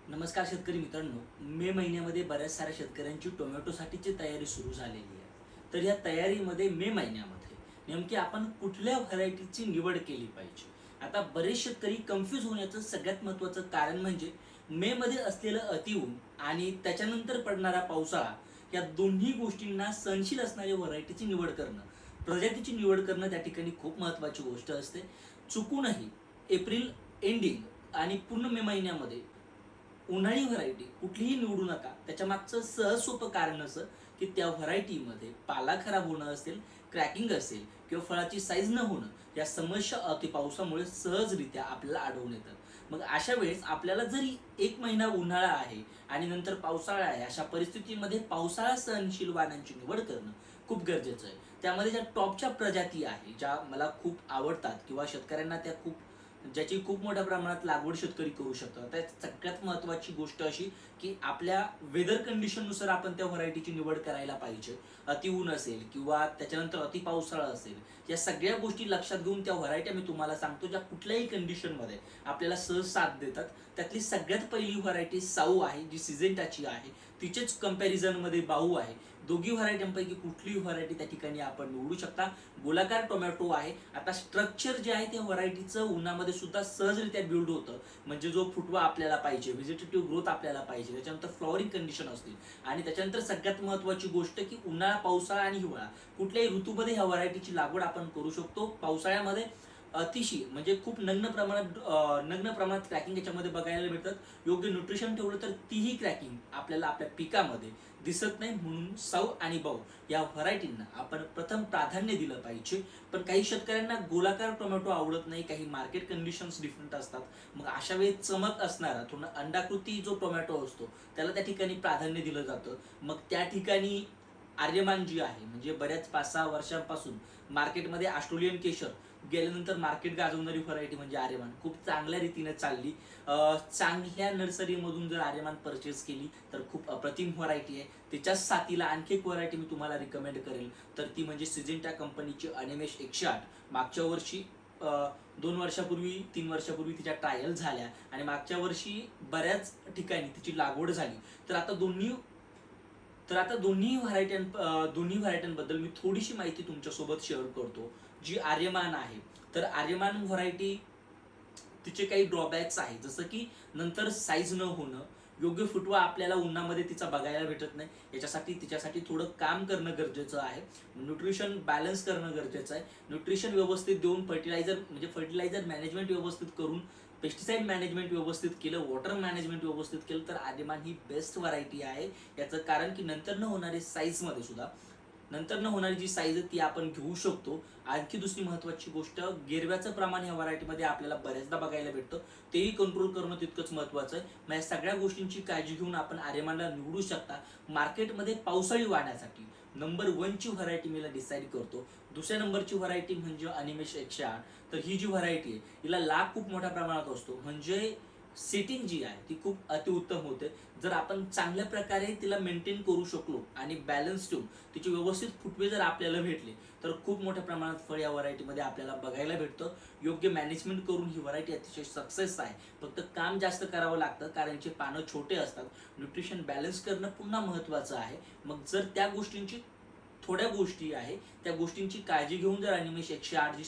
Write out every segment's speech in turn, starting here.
नमस्कार शेतकरी मित्रांनो. मे महिन्यामध्ये बऱ्याच साऱ्या शेतकऱ्यांची टोमॅटोसाठीची तयारी सुरू झालेली आहे. तर या तयारीमध्ये मे महिन्यामध्ये नेमकी आपण कुठल्या व्हरायटीची निवड केली पाहिजे? आता बरेच शेतकरी कन्फ्यूज होण्याचं सगळ्यात महत्त्वाचं कारण म्हणजे मे मध्ये असलेलं अतिऊन आणि त्याच्यानंतर पडणारा पावसाळा, या दोन्ही गोष्टींना सहनशील असणारी व्हरायटीची निवड करणं, प्रजातीची निवड करणं त्या ठिकाणी खूप महत्त्वाची गोष्ट असते. चुकूनही एप्रिल एंडिंग आणि पूर्ण मे महिन्यामध्ये उन्हाळी व्हरायटी कुठलीही निवडू नका. त्याच्या मागचं सहज सोपं कारण असं की त्या व्हरायटीमध्ये पाला खराब होणं असेल, क्रॅकिंग असेल किंवा फळाची साईज न होणं, या समस्या अति पावसामुळे सहजरित्या आपल्याला आढळून येतात. मग अशा वेळेस आपल्याला जरी एक महिना उन्हाळा आहे आणि नंतर पावसाळा आहे, अशा परिस्थितीमध्ये पावसाळा सहनशील वाणांची निवड करणं खूप गरजेचं आहे. त्यामध्ये ज्या टॉपच्या प्रजाती आहे, ज्या मला खूप आवडतात किंवा शेतकऱ्यांना त्या खूप, ज्याची खूप मोठ्या प्रमाणात लागवड शेतकरी करू शकतात, त्यात सगळ्यात महत्त्वाची गोष्ट अशी की आपल्या वेदर कंडिशननुसार आपण त्या व्हरायटीची निवड करायला पाहिजे. अतिऊन असेल किंवा त्याच्यानंतर अति पावसाळा असेल, या सगळ्या गोष्टी लक्षात घेऊन त्या व्हरायट्या मी तुम्हाला सांगतो, ज्या कुठल्याही कंडिशनमध्ये आपल्याला सहज साथ देतात. त्यातली सगळ्यात पहिली व्हरायटी साऊ आहे, जी सिजेंटाची आहे. तिचेच कंपॅरिझनमध्ये बाहू आहे. दोघी व्हरायट्यांपैकी कुठलीही व्हरायटी त्या ठिकाणी आपण निवडू शकता. गोलाकार टोमॅटो आहे. आता स्ट्रक्चर जे आहे त्या व्हरायटीचं उन्हामध्ये सुद्धा सहजरित्या बिल्ड होतं. म्हणजे जो फुटवा आपल्याला पाहिजे, व्हेजिटेटिव्ह ग्रोथ आपल्याला पाहिजे, त्याच्यानंतर फ्लॉवरिंग कंडिशन असतील आणि त्याच्यानंतर सगळ्यात महत्त्वाची गोष्ट की उन्हाळा, पावसाळा आणि हिवाळा कुठल्याही ऋतूमध्ये ह्या व्हरायटीची लागवड आपण करू शकतो. पावसाळ्यामध्ये अतिशय म्हणजे खूप नग्न प्रमाणात क्रॅकिंग याच्यामध्ये बघायला मिळतात. योग्य न्यूट्रिशन ठेवलं तर तीही क्रॅकिंग आपल्याला आपल्या पिकामध्ये दिसत नाही. म्हणून साऊ आणि बाऊ या व्हरायटींना आपण प्रथम प्राधान्य दिलं पाहिजे. पण काही शेतकऱ्यांना गोलाकार टोमॅटो आवडत नाही, काही मार्केट कंडिशन्स डिफरंट असतात. मग अशा वेळी चमक असणारा थोडा अंडाकृती जो टोमॅटो असतो त्याला त्या ठिकाणी प्राधान्य दिलं जातं. मग त्या ठिकाणी आर्यमान जी आहे, म्हणजे बऱ्याच 5-6 वर्षांपासून मार्केटमध्ये ऑस्ट्रेलियन केशर गेल्यानंतर मार्केट गाजवणारी व्हरायटी म्हणजे आर्यमान खूप चांगल्या रीतीने चालली. चांगल्या नर्सरीमधून जर आर्यमान परचेस केली तर खूप अप्रतिम व्हरायटी आहे. त्याच्याच साथीला आणखी एक व्हरायटी मी तुम्हाला रिकमेंड करेल, तर ती म्हणजे सिजेंटा कंपनीची अनिमेश 108. मागच्या वर्षी 2 वर्षापूर्वी 3 वर्षापूर्वी तिच्या ट्रायल झाल्या आणि मागच्या वर्षी बऱ्याच ठिकाणी तिची लागवड झाली. तर आता दोन्ही तर आता दोन्ही व्हरायट्यांबद्दल मी थोडीशी माहिती तुमच्यासोबत शेअर करतो. जी आर्यमान आहे, तर आर्यमान व्हरायटी, तिचे काही ड्रॉबॅक्स आहेत, जसं की नंतर साईज न होणं, योग्य फुटवा आपल्याला उन्हामध्ये तिचा बघायला भेटत नाही. याच्यासाठी तिच्यासाठी थोडं काम करणं गरजेचं आहे. न्यूट्रिशन बॅलन्स करणं गरजेचं आहे. न्यूट्रिशन व्यवस्थित देऊन फर्टिलायझर मॅनेजमेंट व्यवस्थित करून, पेस्टिसाइड मॅनेजमेंट व्यवस्थित केलं, वॉटर मॅनेजमेंट व्यवस्थित केलं तर आर्यमान ही बेस्ट व्हरायटी आहे. याचं कारण की नंतर न होणारी जी साईज आहे ती आपण घेऊ शकतो. आणखी दुसरी महत्त्वाची गोष्ट, गिरव्याचं प्रमाण या व्हरायटीमध्ये आपल्याला बऱ्याचदा बघायला भेटतं. तेही कंट्रोल करणं तितकंच महत्त्वाचं आहे. मग या सगळ्या गोष्टींची काळजी घेऊन आपण आर्यमानला निवडू शकता. मार्केटमध्ये पावसाळी वाढण्यासाठी नंबर 1 ची व्हरायटी मी डिसाईड करतो. दुसऱ्या नंबरची व्हरायटी म्हणजे अनिमेश 108. तर ही जी व्हरायटी आहे हिला लाभ खूप मोठ्या प्रमाणात असतो. म्हणजे सेटिंग जी आहे ती खूप अतिउत्तम होते. जर आपण चांगल्या प्रकारे तिला मेंटेन करू शकलो आणि बॅलन्स ठेवून तिचे व्यवस्थित फुटवे जर आपल्याला भेटले तर खूप मोठ्या प्रमाणात फळ या व्हरायटीमध्ये आपल्याला बघायला भेटतं. योग्य मॅनेजमेंट करून ही व्हरायटी अतिशय सक्सेस आहे. फक्त काम जास्त करावं लागतं कारण याचे पानं छोटे असतात. न्यूट्रिशन बॅलन्स करणं पुन्हा महत्त्वाचं आहे. मग जर त्या गोष्टींची, थोड्या गोष्टी आहे त्या गोष्टींची काळजी घेऊन जर अनिमेश 108 जी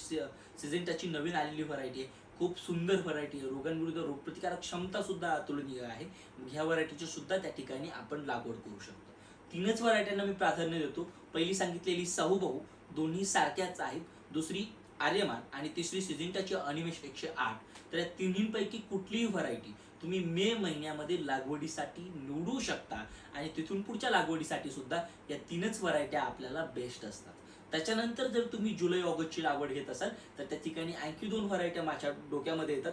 सिजेंटाची नवीन आलेली व्हरायटी आहे, खूप सुंदर व्हरायटी आहे. रोगांविरुद्ध रोगप्रतिकारक क्षमता सुद्धा अतुलनीय आहे. ह्या व्हरायटीची सुद्धा त्या ठिकाणी आपण लागवड करू शकतो. तीनच व्हरायट्यांना मी प्राधान्य देतो. पहिली सांगितलेली साहूबाऊ, दोन्ही सारख्याच आहेत. दुसरी आर्यमान आणि तिसरी सिजेंटाची अनिमेश 108. तर या तिन्हींपैकी कुठलीही व्हरायटी तुम्ही मे महिन्यामध्ये लागवडीसाठी निवडू शकता आणि तिथून पुढच्या लागवडीसाठी सुद्धा या तीनच व्हरायट्या आपल्याला बेस्ट असतात. त्याच्यानंतर जर तुम्ही जुलै ऑगस्टची लागवड घेत असाल तर त्या ठिकाणी आणखी 2 व्हरायट्या माझ्या डोक्यामध्ये येतात.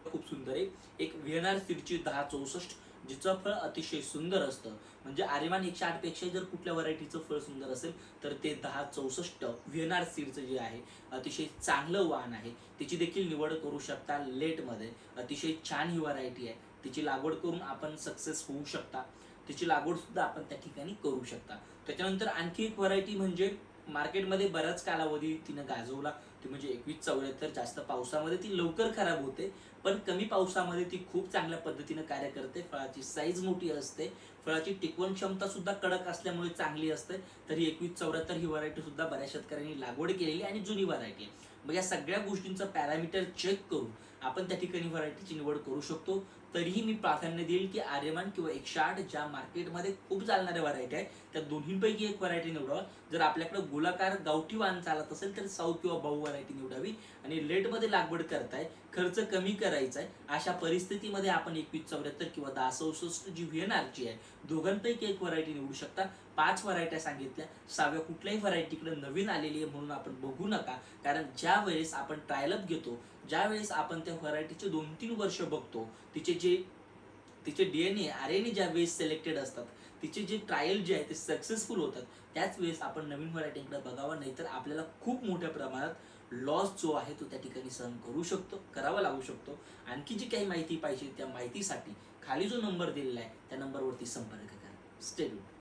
खूप सुंदर आहे. एक व्हीएनआर सीडची 1064, जिचं फळ अतिशय सुंदर असतं. म्हणजे आर्यमान 108 पेक्षा जर कुठल्या व्हरायटीचं फळ सुंदर असेल तर ते 1064 व्हीएनआर सीडचं जे आहे अतिशय चांगलं वाण आहे. तिची देखील निवड करू शकता लेटमध्ये. अतिशय छान ही व्हरायटी आहे. तिची लागवड करून आपण सक्सेस होऊ शकता. तिची लागवड सुद्धा आपण त्या ठिकाणी करू शकता. त्याच्यानंतर आणखी एक व्हरायटी म्हणजे मार्केटमध्ये बराच कालावधी तिनं गाजवला, ती म्हणजे 2174, जास्त पावसामध्ये ती लवकर खराब होते, पण कमी पावसामध्ये ती खूप चांगल्या पद्धतीने कार्य करते. फळाची साईज मोठी असते, फळाची टिकवण क्षमता सुद्धा कडक असल्यामुळे चांगली असते. तर ही 2174 ही व्हरायटी सुद्धा बऱ्याच शेतकऱ्यांनी लागवड केलेली आणि जुनी व्हरायटी आहे. मग या सगळ्या गोष्टींचं पॅरामीटर चेक करून आपण त्या ठिकाणी व्हरायटीची निवड करू शकतो. तरीही मी प्राधान्य देईल की आर्यमान किंवा 108 ज्या मार्केटमध्ये खूप चालणाऱ्या व्हरायटी आहे त्या दोन्हींपैकी एक व्हरायटी निवडावा. जर आपल्याकडे गोलाकार गावठी वाण चालत असेल तर साऊ किंवा भाऊ व्हरायटी निवडावी. आणि लेटमध्ये लागवड करताय, खर्च कमी करायचा आहे, अशा परिस्थितीमध्ये आपण 2174 किंवा 1066 जी व्हीएनआरची आहे, दोघांपैकी एक व्हरायटी निवडू शकता. 5 व्हरायट्या सांगितल्या, 6व्या कुठल्याही व्हरायटीकडे नवीन आलेली आहे म्हणून आपण बघू नका. कारण ज्या वेळेस आपण ट्रायलअप घेतो, ज्या वेळेस आपण त्या व्हरायटीचे 2-3 वर्ष बघतो, तिचे डीएनए आरएनए ज्या वेळेस सिलेक्टेड असतात, तिचे जे ट्रायल जे आहे ते सक्सेसफुल होतात, त्याच वेळेस आपण नवीन व्हरायटीकडे बघावं. नाहीतर आपल्याला खूप मोठ्या प्रमाणात लॉस जो आहे तो त्या ठिकाणी सहन करावा लागू शकतो. आणखी जी काही माहिती पाहिजे त्या माहितीसाठी खाली जो नंबर दिलेला आहे त्या नंबरवरती संपर्क करा. Stay tuned.